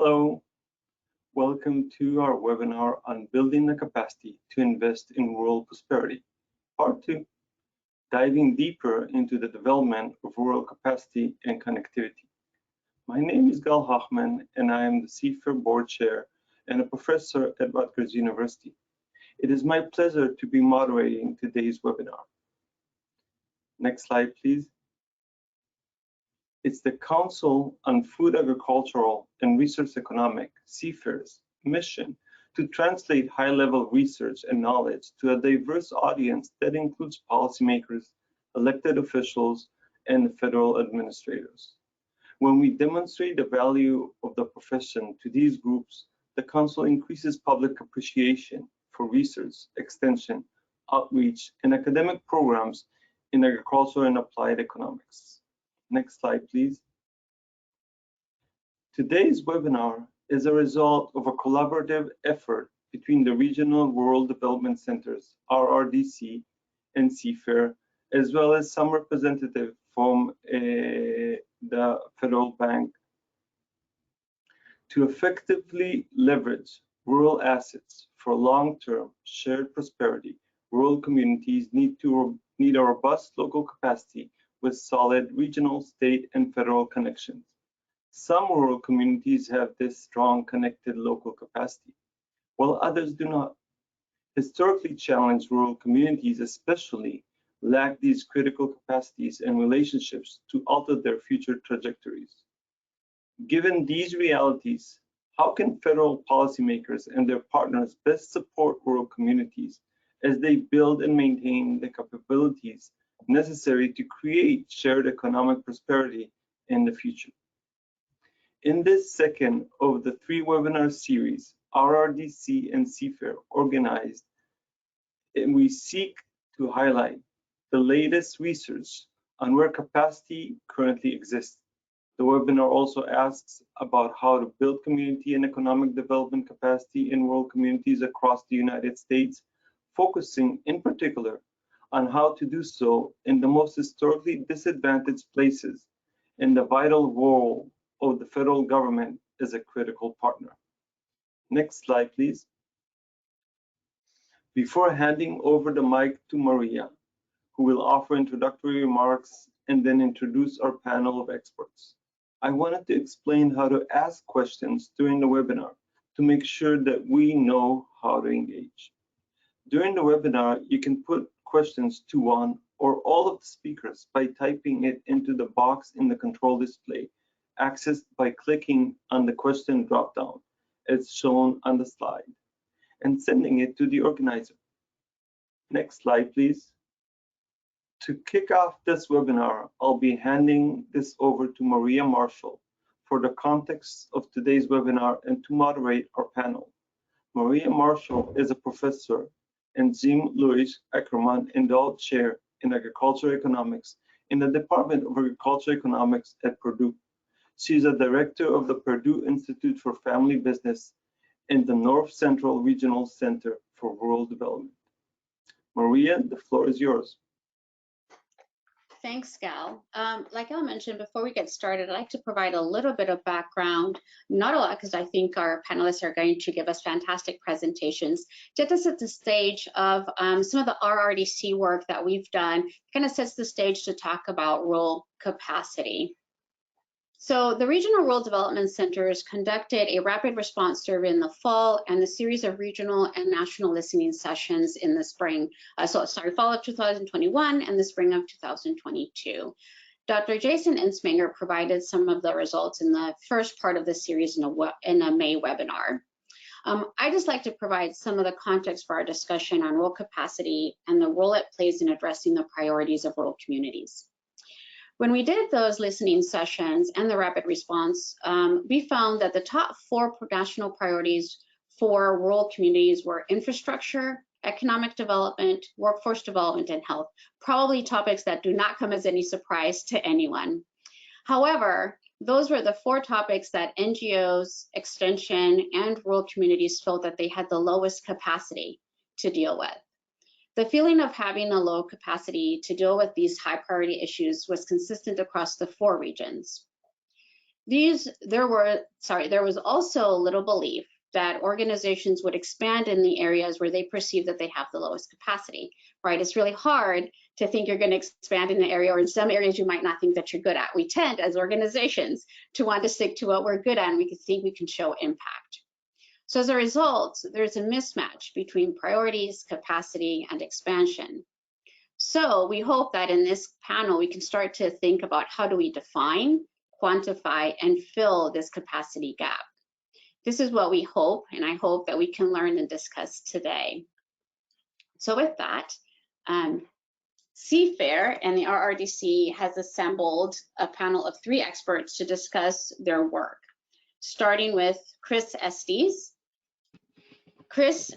Hello, welcome to our webinar on building the capacity to invest in rural prosperity, part 2, diving deeper into the development of rural capacity and connectivity. My name is Gal Hochman and I am the CFAIR board chair and a professor at Rutgers University. It is my pleasure to be moderating today's webinar. Next slide, please. It's the Council on Food, Agricultural and Resource Economics, CFAIR's, mission to translate high-level research and knowledge to a diverse audience that includes policymakers, elected officials, and federal administrators. When we demonstrate the value of the profession to these groups, the Council increases public appreciation for research, extension, outreach, and academic programs in agriculture and applied economics. Next slide, please. Today's webinar is a result of a collaborative effort between the Regional Rural Development Centers, RRDC, and CFAIR, as well as some representative from the Federal Bank. To effectively leverage rural assets for long-term shared prosperity, rural communities need a robust local capacity with solid regional, state, and federal connections. Some rural communities have this strong connected local capacity, while others do not. Historically challenged rural communities especially lack these critical capacities and relationships to alter their future trajectories. Given these realities, how can federal policymakers and their partners best support rural communities as they build and maintain the capabilities necessary to create shared economic prosperity in the future? In this second of the 3 webinar series, RRDC and CFAIR organized, and we seek to highlight the latest research on where capacity currently exists. The webinar also asks about how to build community and economic development capacity in rural communities across the United States, focusing in particular on how to do so in the most historically disadvantaged places and the vital role of the federal government as a critical partner. Next slide, please. Before handing over the mic to Maria, who will offer introductory remarks and then introduce our panel of experts, I wanted to explain how to ask questions during the webinar to make sure that we know how to engage. During the webinar, you can put questions to one or all of the speakers by typing it into the box in the control display, accessed by clicking on the question dropdown, as shown on the slide, and sending it to the organizer. Next slide, please. To kick off this webinar, I'll be handing this over to Maria Marshall for the context of today's webinar and to moderate our panel. Maria Marshall is a professor and Jim Louis Ackerman Endowed Chair in Agricultural Economics in the Department of Agricultural Economics at Purdue. She is a director of the Purdue Institute for Family Business and the North Central Regional Center for Rural Development. Maria, the floor is yours. Thanks, Gal. Like Gal mentioned, before we get started, I'd like to provide a little bit of background, not a lot because I think our panelists are going to give us fantastic presentations. Just to set the stage of some of the RRDC work that we've done, kind of sets the stage to talk about rural capacity. So the Regional Rural Development Centers conducted a rapid response survey in the fall and a series of regional and national listening sessions in the spring. Fall of 2021 and the spring of 2022. Dr. Jason Insminger provided some of the results in the first part of the series in a May webinar. I just like to provide some of the context for our discussion on rural capacity and the role it plays in addressing the priorities of rural communities. When we did those listening sessions and the rapid response, we found that the top 4 national priorities for rural communities were infrastructure, economic development, workforce development, and health, probably topics that do not come as any surprise to anyone. However, those were the 4 topics that NGOs, extension, and rural communities felt that they had the lowest capacity to deal with. The feeling of having a low capacity to deal with these high priority issues was consistent across the 4 regions. there was also little belief that organizations would expand in the areas where they perceive that they have the lowest capacity, right? It's really hard to think you're going to expand in an area, or in some areas you might not think that you're good at. We tend, as organizations, to want to stick to what we're good at and we can think we can show impact. So as a result, there's a mismatch between priorities, capacity, and expansion. So we hope that in this panel, we can start to think about how do we define, quantify, and fill this capacity gap. This is what we hope, and I hope that we can learn and discuss today. So with that, CFAIR and the RRDC has assembled a panel of 3 experts to discuss their work, starting with Chris Estes. Chris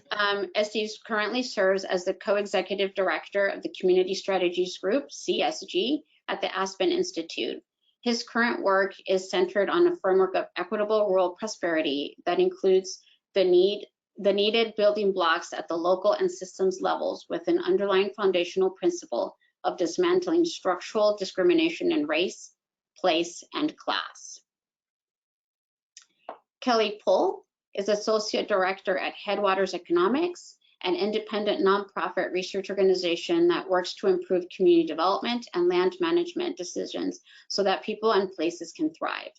Estes currently serves as the co-executive director of the Community Strategies Group, CSG, at the Aspen Institute. His current work is centered on a framework of equitable rural prosperity that includes the needed building blocks at the local and systems levels with an underlying foundational principle of dismantling structural discrimination in race, place, and class. Kelly Pohl is Associate Director at Headwaters Economics, an independent nonprofit research organization that works to improve community development and land management decisions so that people and places can thrive.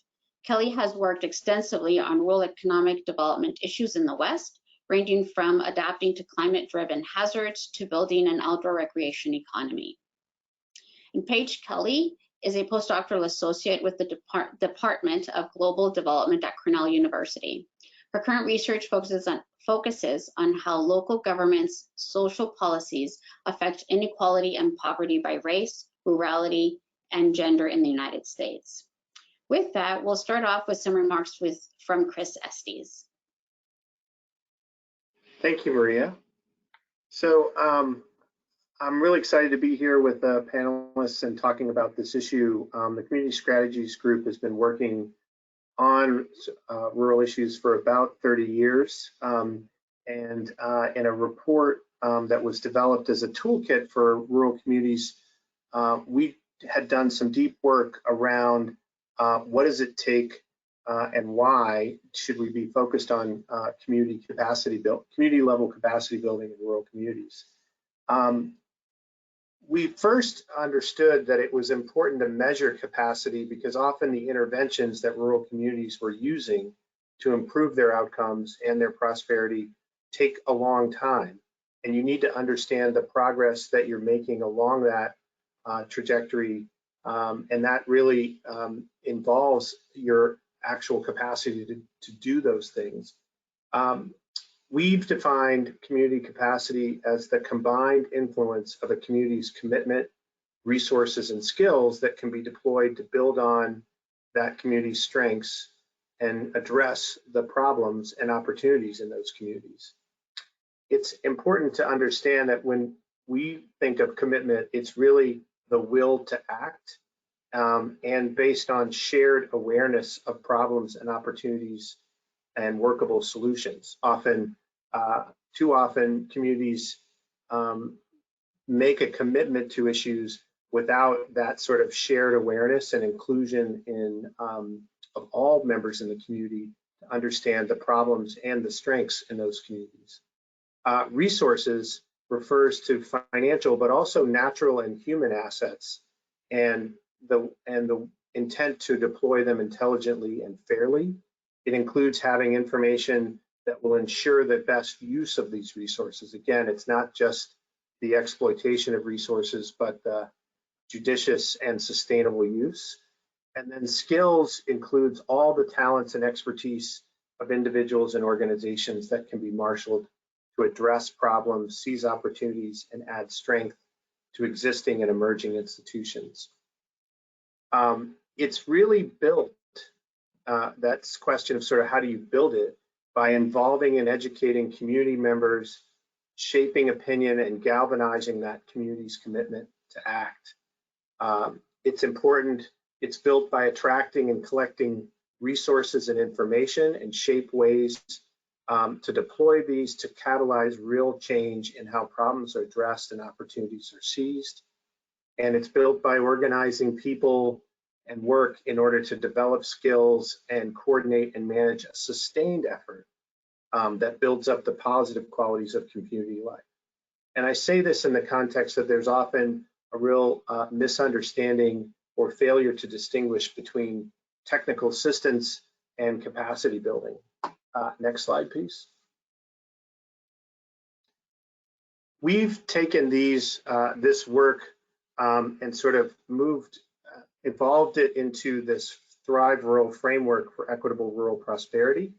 Kelly has worked extensively on rural economic development issues in the West, ranging from adapting to climate-driven hazards to building an outdoor recreation economy. And Paige Kelly is a postdoctoral associate with the Department of Global Development at Cornell University. Her current research focuses on how local governments' social policies affect inequality and poverty by race, rurality, and gender in the United States. With that, we'll start off with some remarks from Chris Estes. Thank you, Maria. So I'm really excited to be here with the panelists and talking about this issue. The Community Strategies Group has been working on rural issues for about 30 years. And in a report that was developed as a toolkit for rural communities, we had done some deep work around what does it take and why should we be focused on community level capacity building in rural communities. We first understood that it was important to measure capacity because often the interventions that rural communities were using to improve their outcomes and their prosperity take a long time. And you need to understand the progress that you're making along that trajectory. And that really involves your actual capacity to do those things. We've defined community capacity as the combined influence of a community's commitment, resources, and skills that can be deployed to build on that community's strengths and address the problems and opportunities in those communities. It's important to understand that when we think of commitment, it's really the will to act and based on shared awareness of problems and opportunities and workable solutions. Too often, communities make a commitment to issues without that sort of shared awareness and inclusion of all members in the community to understand the problems and the strengths in those communities. Resources refers to financial, but also natural and human assets, and the intent to deploy them intelligently and fairly. It includes having information that will ensure the best use of these resources. Again, it's not just the exploitation of resources, but the judicious and sustainable use. And then skills includes all the talents and expertise of individuals and organizations that can be marshaled to address problems, seize opportunities, and add strength to existing and emerging institutions. It's really built, that's question of sort of how do you build it, by involving and educating community members, shaping opinion, and galvanizing that community's commitment to act. It's important, it's built by attracting and collecting resources and information and shape ways to deploy these to catalyze real change in how problems are addressed and opportunities are seized. And it's built by organizing people and work in order to develop skills and coordinate and manage a sustained effort that builds up the positive qualities of community life. And I say this in the context that there's often a real misunderstanding or failure to distinguish between technical assistance and capacity building. Next slide, please. We've taken this work and sort of evolved it into this Thrive Rural framework for equitable rural prosperity.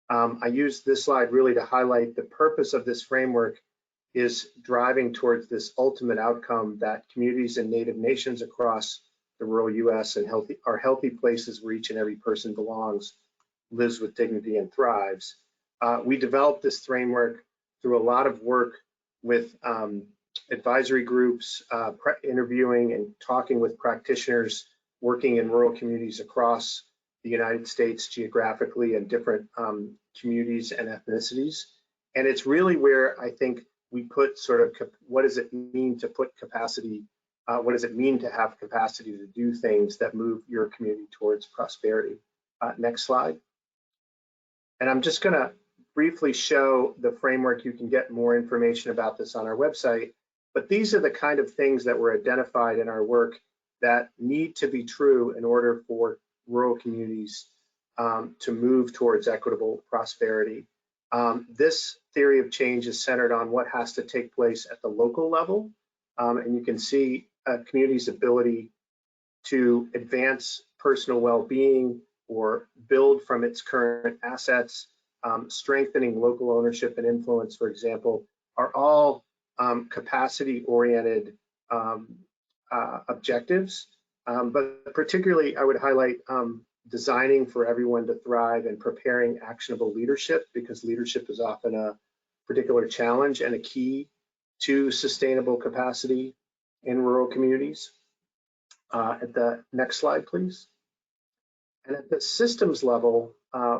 I use this slide really to highlight the purpose of this framework is driving towards this ultimate outcome that communities and native nations across the rural US are healthy places where each and every person belongs, lives with dignity, and thrives. We developed this framework through a lot of work with advisory groups, interviewing and talking with practitioners working in rural communities across the United States geographically and different communities and ethnicities. And it's really where I think we put sort of what does it mean to put capacity, what does it mean to have capacity to do things that move your community towards prosperity. Next slide. And I'm just gonna briefly show the framework. You can get more information about this on our website, but these are the kind of things that were identified in our work that need to be true in order for rural communities to move towards equitable prosperity. This theory of change is centered on what has to take place at the local level, and you can see a community's ability to advance personal well-being or build from its current assets, strengthening local ownership and influence, for example, are all capacity-oriented objectives. But particularly, I would highlight designing for everyone to thrive and preparing actionable leadership, because leadership is often a particular challenge and a key to sustainable capacity in rural communities. At the next slide, please. And at the systems level,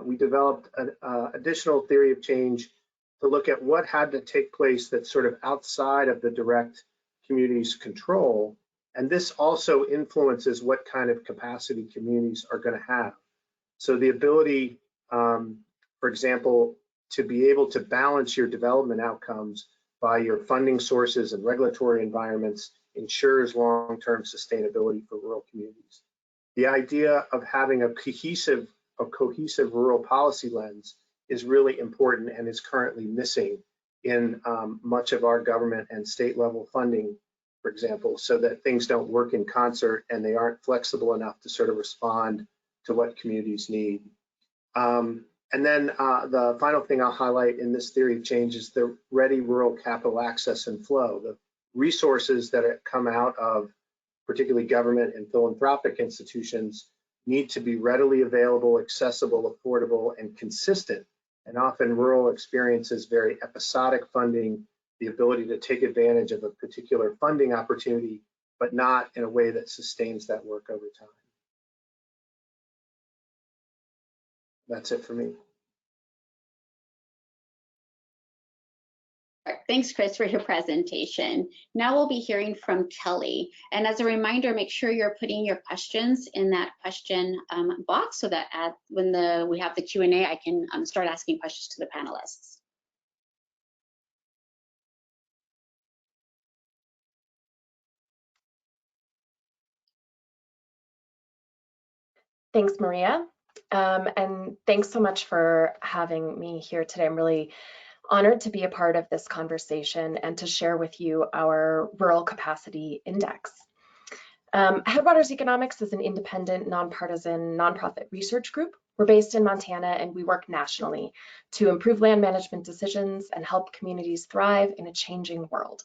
we developed an additional theory of change to look at what had to take place that's sort of outside of the direct community's control. And this also influences what kind of capacity communities are going to have. So the ability, for example, to be able to balance your development outcomes by your funding sources and regulatory environments ensures long-term sustainability for rural communities. The idea of having a cohesive rural policy lens is really important and is currently missing in much of our government and state level funding, for example, so that things don't work in concert and they aren't flexible enough to sort of respond to what communities need. And then the final thing I'll highlight in this theory of change is the ready rural capital access and flow. The resources that come out of particularly government and philanthropic institutions need to be readily available, accessible, affordable, and consistent. And often rural experiences very episodic funding, the ability to take advantage of a particular funding opportunity, but not in a way that sustains that work over time. That's it for me. Thanks, Chris, for your presentation. Now we'll be hearing from Kelly. And as a reminder, make sure you're putting your questions in that question box so that when we have the Q&A, I can start asking questions to the panelists. Thanks, Maria. And thanks so much for having me here today. I'm really honored to be a part of this conversation and to share with you our Rural Capacity Index. Headwaters Economics is an independent, nonpartisan, nonprofit research group. We're based in Montana and we work nationally to improve land management decisions and help communities thrive in a changing world.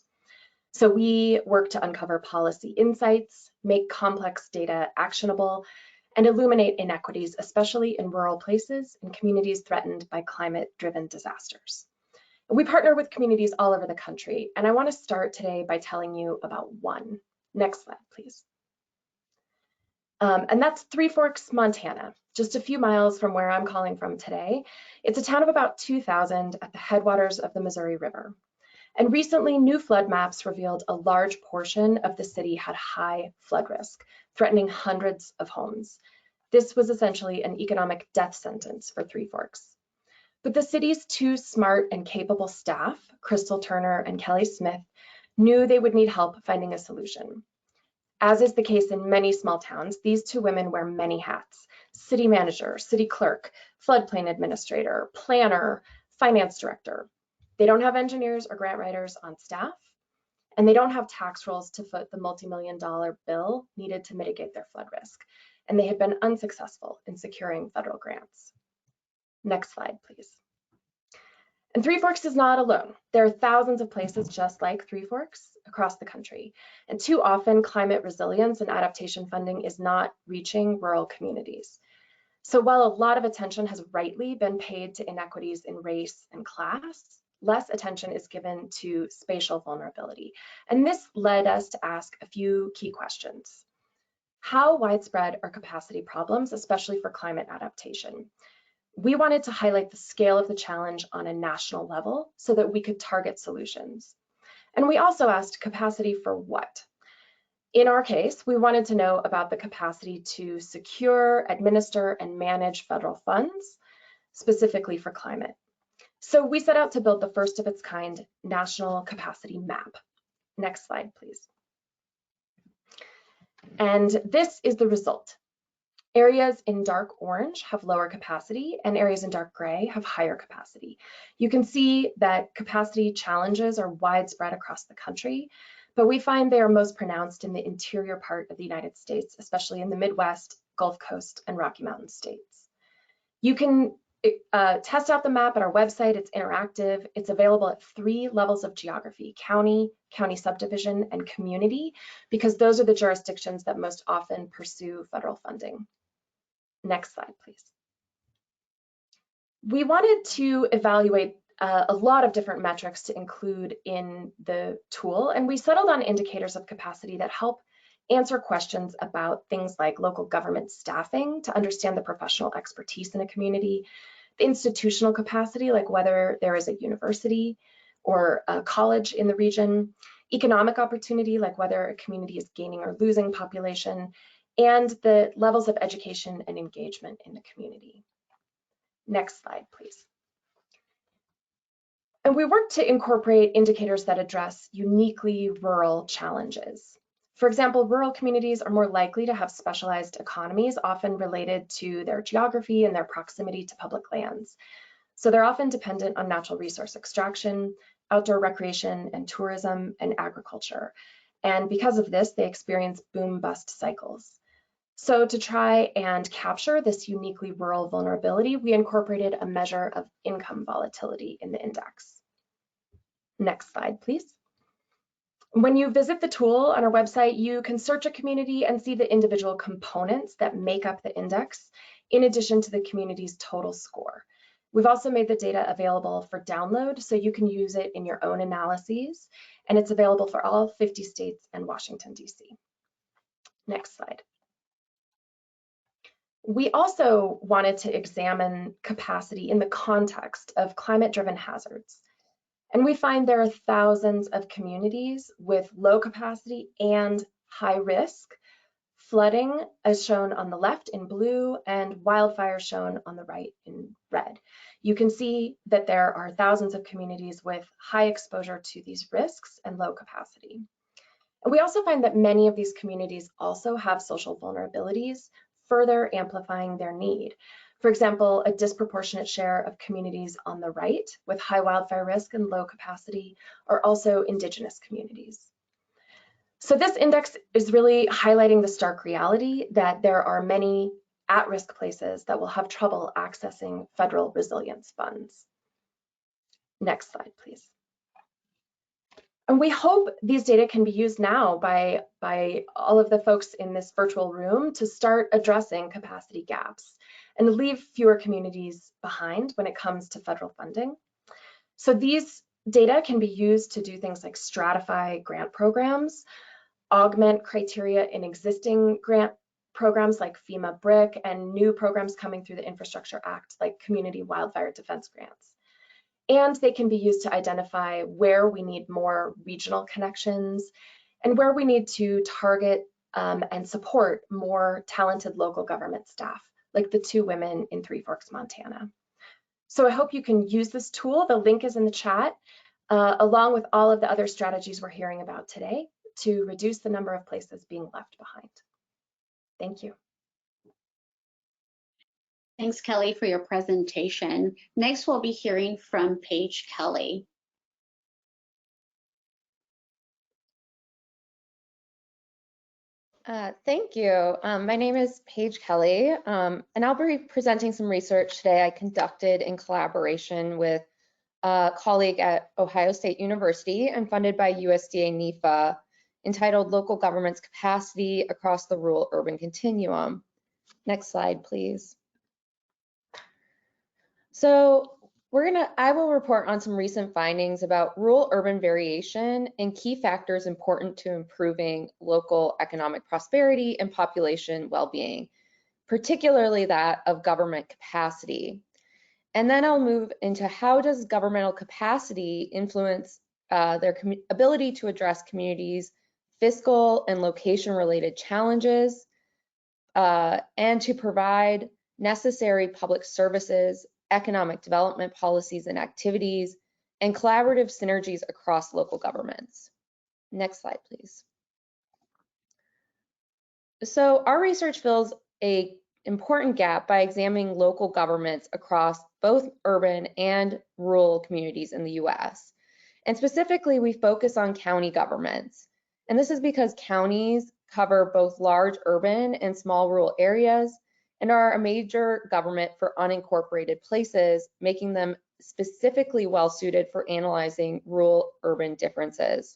So we work to uncover policy insights, make complex data actionable, and illuminate inequities, especially in rural places and communities threatened by climate-driven disasters. We partner with communities all over the country, and I want to start today by telling you about one. Next slide, please. And that's Three Forks, Montana, just a few miles from where I'm calling from today. It's a town of about 2,000 at the headwaters of the Missouri River. And recently, new flood maps revealed a large portion of the city had high flood risk, threatening hundreds of homes. This was essentially an economic death sentence for Three Forks. But the city's two smart and capable staff, Crystal Turner and Kelly Smith, knew they would need help finding a solution. As is the case in many small towns, these two women wear many hats: city manager, city clerk, floodplain administrator, planner, finance director. They don't have engineers or grant writers on staff, and they don't have tax rolls to foot the multi-million-dollar bill needed to mitigate their flood risk. And they had been unsuccessful in securing federal grants. Next slide, please. And Three Forks is not alone. There are thousands of places just like Three Forks across the country. And too often, climate resilience and adaptation funding is not reaching rural communities. So while a lot of attention has rightly been paid to inequities in race and class, less attention is given to spatial vulnerability. And this led us to ask a few key questions. How widespread are capacity problems, especially for climate adaptation? We wanted to highlight the scale of the challenge on a national level so that we could target solutions. And we also asked capacity for what? In our case, we wanted to know about the capacity to secure, administer, and manage federal funds, specifically for climate. So we set out to build the first of its kind national capacity map. Next slide, please. And this is the result. Areas in dark orange have lower capacity, and areas in dark gray have higher capacity. You can see that capacity challenges are widespread across the country, but we find they are most pronounced in the interior part of the United States, especially in the Midwest, Gulf Coast, and Rocky Mountain states. You can test out the map at our website. It's interactive. It's available at 3 levels of geography: county, county subdivision, and community, because those are the jurisdictions that most often pursue federal funding. Next slide, please. We wanted to evaluate a lot of different metrics to include in the tool, and we settled on indicators of capacity that help answer questions about things like local government staffing to understand the professional expertise in a community, the institutional capacity, like whether there is a university or a college in the region, economic opportunity, like whether a community is gaining or losing population, and the levels of education and engagement in the community. Next slide, please. And we work to incorporate indicators that address uniquely rural challenges. For example, rural communities are more likely to have specialized economies, often related to their geography and their proximity to public lands. So they're often dependent on natural resource extraction, outdoor recreation and tourism, and agriculture. And because of this, they experience boom-bust cycles. So to try and capture this uniquely rural vulnerability, we incorporated a measure of income volatility in the index. Next slide, please. When you visit the tool on our website, you can search a community and see the individual components that make up the index, in addition to the community's total score. We've also made the data available for download, so you can use it in your own analyses, and it's available for all 50 states and Washington, D.C. Next slide. We also wanted to examine capacity in the context of climate-driven hazards. And we find there are thousands of communities with low capacity and high risk. Flooding is shown on the left in blue and wildfire shown on the right in red. You can see that there are thousands of communities with high exposure to these risks and low capacity. And we also find that many of these communities also have social vulnerabilities, further amplifying their need. For example, a disproportionate share of communities on the right with high wildfire risk and low capacity are also Indigenous communities. So this index is really highlighting the stark reality that there are many at-risk places that will have trouble accessing federal resilience funds. Next slide, please. And we hope these data can be used now by all of the folks in this virtual room to start addressing capacity gaps and leave fewer communities behind when it comes to federal funding. So these data can be used to do things like stratify grant programs, augment criteria in existing grant programs like FEMA BRIC, and new programs coming through the Infrastructure Act like Community Wildfire Defense Grants. And they can be used to identify where we need more regional connections and where we need to target and support more talented local government staff, like the 2 women in Three Forks, Montana. So I hope you can use this tool. The link is in the chat, along with all of the other strategies we're hearing about today to reduce the number of places being left behind. Thank you. Thanks, Kelly, for your presentation. Next, we'll be hearing from Paige Kelly. Thank you. My name is Paige Kelly, and I'll be presenting some research today I conducted in collaboration with a colleague at Ohio State University and funded by USDA NEFA, entitled Local Government's Capacity Across the Rural-Urban Continuum. Next slide, please. So I will report on some recent findings about rural-urban variation and key factors important to improving local economic prosperity and population well-being, particularly that of government capacity. And then I'll move into how does governmental capacity influence their ability to address communities' fiscal and location-related challenges, and to provide necessary public services, economic development policies and activities, and collaborative synergies across local governments. Next slide, please. So our research fills an important gap by examining local governments across both urban and rural communities in the US. And specifically, we focus on county governments. And this is because counties cover both large urban and small rural areas and are a major government for unincorporated places, making them specifically well suited for analyzing rural-urban differences.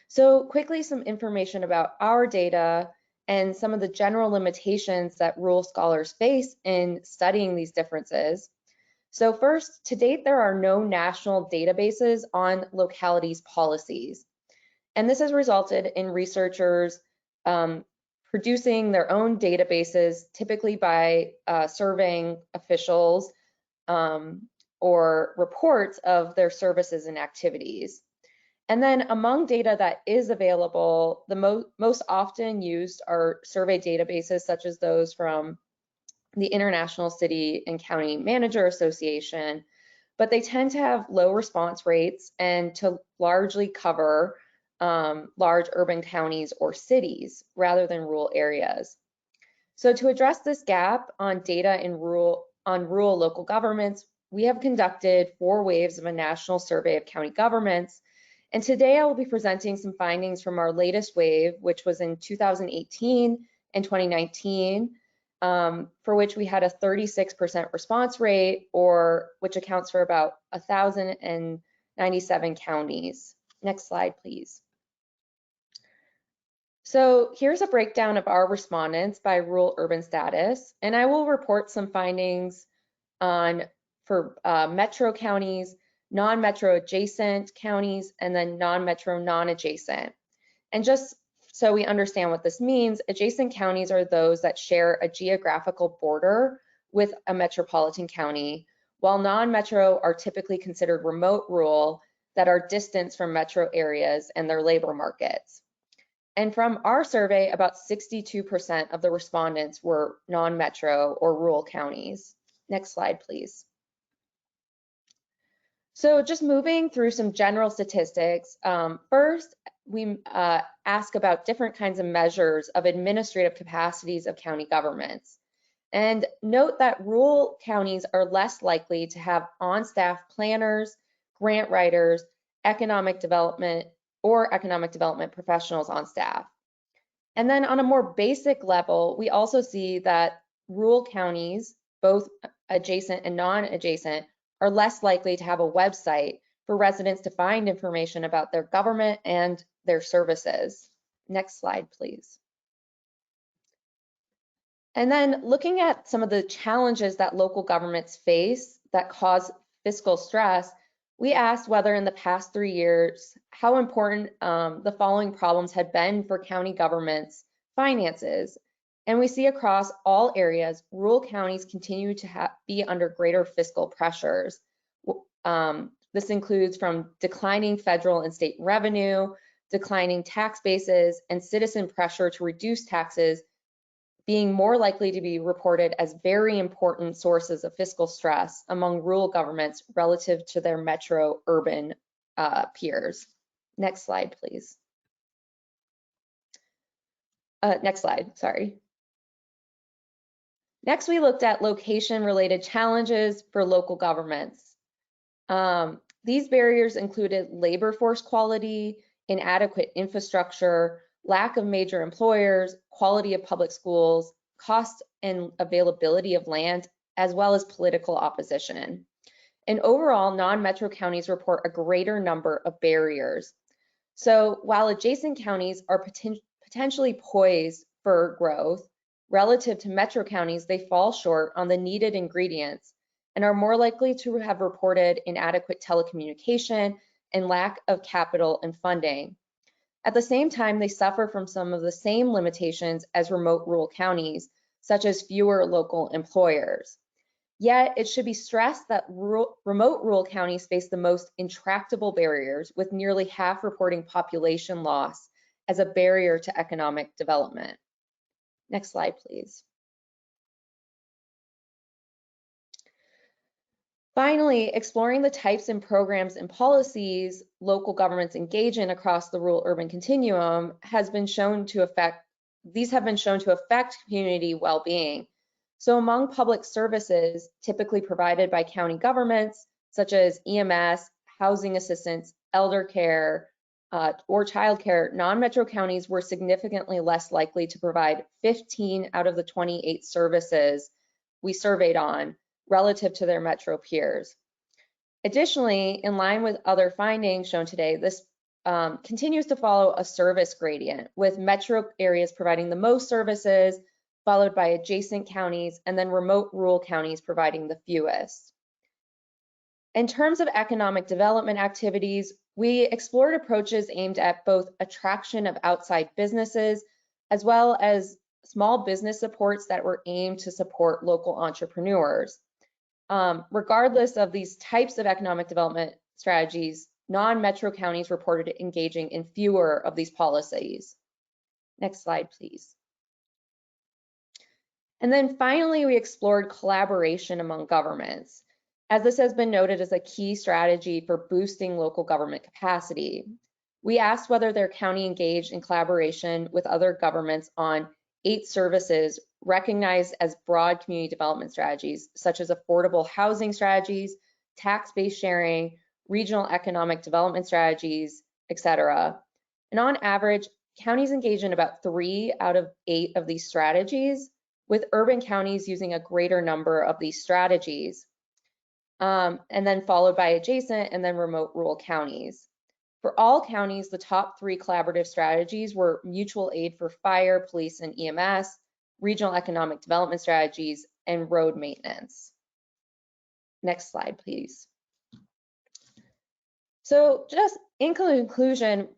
So quickly, some information about our data and some of the general limitations that rural scholars face in studying these differences. So first, to date, there are no national databases on localities' policies. And this has resulted in researchers producing their own databases, typically by surveying officials or reports of their services and activities. And then among data that is available, the most often used are survey databases such as those from the International City and County Manager Association, but they tend to have low response rates and to largely cover large urban counties or cities rather than rural areas. So to address this gap on data in rural local governments, we have conducted 4 waves of a national survey of county governments. And today I will be presenting some findings from our latest wave, which was in 2018 and 2019, for which we had a 36% response rate, which accounts for about 1,097 counties. Next slide, please. So here's a breakdown of our respondents by rural-urban status, and I will report some findings for metro counties, non-metro adjacent counties, and then non-metro non-adjacent. And just so we understand what this means, adjacent counties are those that share a geographical border with a metropolitan county, while non-metro are typically considered remote rural that are distant from metro areas and their labor markets. And from our survey, about 62% of the respondents were non-metro or rural counties. Next slide, please. So just moving through some general statistics. First, we ask about different kinds of measures of administrative capacities of county governments. And note that rural counties are less likely to have on-staff planners, grant writers, economic development professionals on staff. And then on a more basic level, we also see that rural counties, both adjacent and non-adjacent, are less likely to have a website for residents to find information about their government and their services. Next slide, please. And then looking at some of the challenges that local governments face that cause fiscal stress, we asked whether in the past 3 years, how important the following problems had been for county governments' finances. And we see across all areas, rural counties continue to be under greater fiscal pressures. This includes from declining federal and state revenue, declining tax bases, and citizen pressure to reduce taxes being more likely to be reported as very important sources of fiscal stress among rural governments relative to their metro urban peers. Next slide, please. Next slide, sorry. Next, we looked at location-related challenges for local governments. These barriers included labor force quality, inadequate infrastructure, lack of major employers, quality of public schools, cost and availability of land, as well as political opposition. And overall, non-metro counties report a greater number of barriers. So while adjacent counties are potentially poised for growth, relative to metro counties, they fall short on the needed ingredients and are more likely to have reported inadequate telecommunication and lack of capital and funding. At the same time, they suffer from some of the same limitations as remote rural counties, such as fewer local employers. Yet, it should be stressed that remote rural counties face the most intractable barriers, with nearly half reporting population loss as a barrier to economic development. Next slide, please. Finally, exploring the types and programs and policies local governments engage in across the rural-urban continuum have been shown to affect community well-being. So among public services typically provided by county governments, such as EMS, housing assistance, elder care, or childcare, non-metro counties were significantly less likely to provide 15 out of the 28 services we surveyed on relative to their metro peers. Additionally, in line with other findings shown today, this continues to follow a service gradient, with metro areas providing the most services, followed by adjacent counties, and then remote rural counties providing the fewest. In terms of economic development activities, we explored approaches aimed at both attraction of outside businesses, as well as small business supports that were aimed to support local entrepreneurs. Regardless of these types of economic development strategies, non-metro counties reported engaging in fewer of these policies. Next slide, please. And then finally, we explored collaboration among governments, as this has been noted as a key strategy for boosting local government capacity. We asked whether their county engaged in collaboration with other governments on 8 services recognized as broad community development strategies, such as affordable housing strategies, tax-based sharing, regional economic development strategies, etc. And on average, counties engage in about 3 out of 8 of these strategies, with urban counties using a greater number of these strategies, and then followed by adjacent and then remote rural counties. For all counties, the top 3 collaborative strategies were mutual aid for fire, police, and EMS, regional economic development strategies, and road maintenance. Next slide, please. So just in conclusion,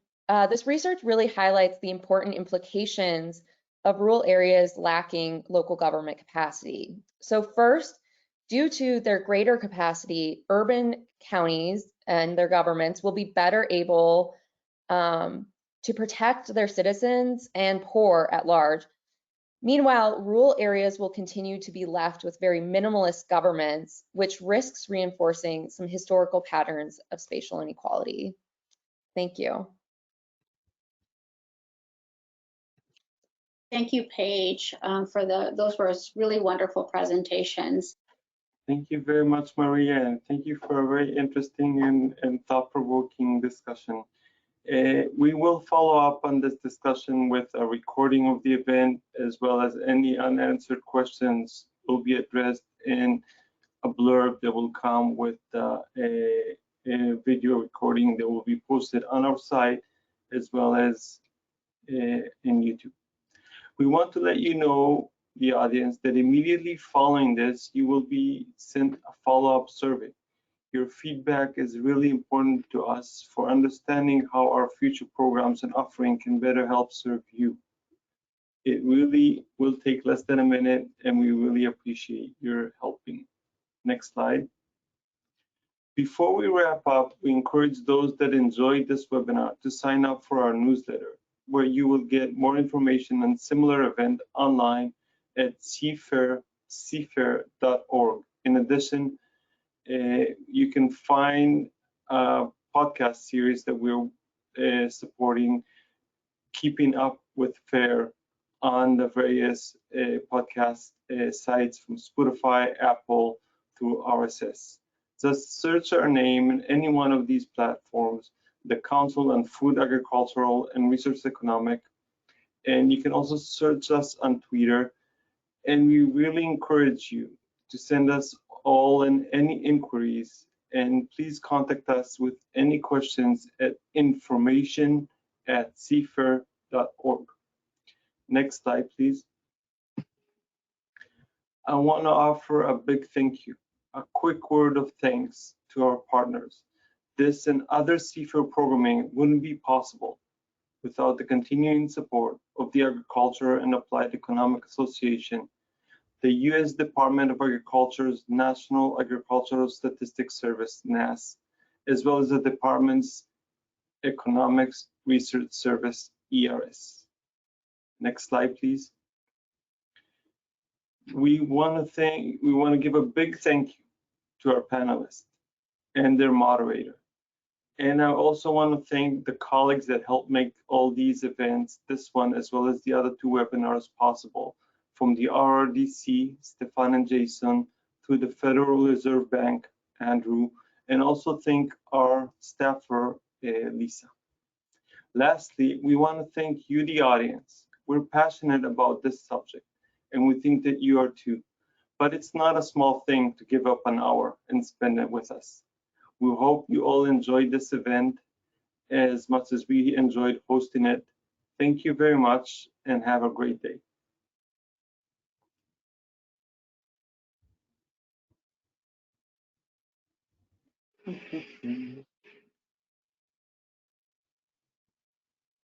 this research really highlights the important implications of rural areas lacking local government capacity. So first, due to their greater capacity, urban counties and their governments will be better able to protect their citizens and poor at large. Meanwhile, rural areas will continue to be left with very minimalist governments, which risks reinforcing some historical patterns of spatial inequality. Thank you. Thank you, Paige, for those were really wonderful presentations. Thank you very much, Maria, and thank you for a very interesting and thought-provoking discussion. We will follow up on this discussion with a recording of the event, as well as any unanswered questions will be addressed in a blurb that will come with a video recording that will be posted on our site, as well as in YouTube. We want to let you know, the audience, that immediately following this, you will be sent a follow-up survey. Your feedback is really important to us for understanding how our future programs and offering can better help serve you. It really will take less than a minute, and we really appreciate your helping. Next slide. Before we wrap up, we encourage those that enjoyed this webinar to sign up for our newsletter, where you will get more information on similar event online at cfair.org. In addition, you can find a podcast series that we're supporting, Keeping Up with FAIR, on the various podcast sites from Spotify, Apple, through RSS. Just search our name in any one of these platforms, the Council on Food, Agricultural, and Research Economic. And you can also search us on Twitter. And we really encourage you to send us all in any inquiries, and please contact us with any questions at information@cfair.org. Next slide, please. I want to offer a big thank you, a quick word of thanks to our partners. This and other CFAIR programming wouldn't be possible without the continuing support of the Agriculture and Applied Economic Association, the U.S. Department of Agriculture's National Agricultural Statistics Service, NASS, as well as the department's Economics Research Service, ERS. Next slide, please. We want to give a big thank you to our panelists and their moderator. And I also want to thank the colleagues that helped make all these events, this one as well as the other two webinars, possible. From the RRDC, Stefan and Jason, to the Federal Reserve Bank, Andrew, and also thank our staffer, Lisa. Lastly, we want to thank you, the audience. We're passionate about this subject, and we think that you are too. But it's not a small thing to give up an hour and spend it with us. We hope you all enjoyed this event as much as we enjoyed hosting it. Thank you very much and have a great day.